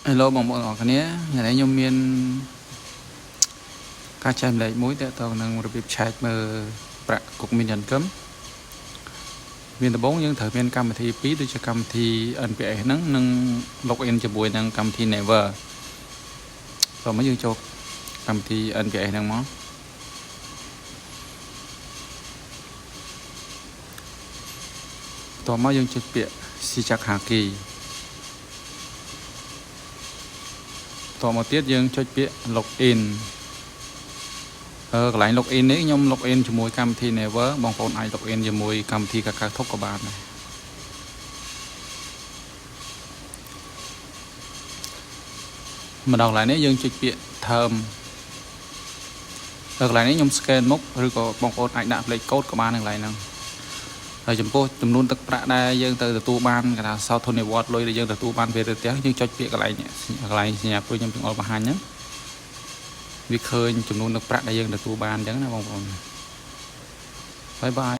Helloបងប្អូនអរគ្នាថ្ងៃនេះខ្ញុំមានការចែកម្លែកមួយទាក់ទងនឹងរបៀបឆែកមើលប្រាក់គុកមានចំណាំមានដំបូងយើងត្រូវមានកម្មវិធី2ដូចជាកម្មវិធី NPS ហ្នឹងនិង login ជាមួយនឹងកម្មវិធី Never តោះមកយើងចូលកម្មវិធី NPS ហ្នឹងមកតោះមកយើងចុចពាក្យ Sichak-Haki តោះមកទៀតយើងចុចពាក្យ login កន្លែង login នេះខ្ញុំ login ជាមួយកម្មវិធី Never បងប្អូនអាច login ជាមួយកម្មវិធី KakaoTalk ក៏បានដែរម្ដងកន្លែងនេះយើងចុចពាក្យ term កន្លែងនេះខ្ញុំ scan មុខឬក៏បងប្អូនអាចដាក់លេខកូដក៏បានកន្លែងហ្នឹងហើយចំពោះចំនួនទឹកប្រាក់ដែលយើងទៅទទួលបានគេថាសោធននិវត្តន៍លុយដែលយើងទទួលបានពេលទៅផ្ទះយើងចុចពាក្យកន្លែងនេះកន្លែងសញ្ញាព្រួយខ្ញុំទាំងអល់បង្ហាញហ្នឹងវាឃើញចំនួនទឹកប្រាក់ដែលយើងទទួលបានអញ្ចឹងណាបងប្អូនបាយបាយ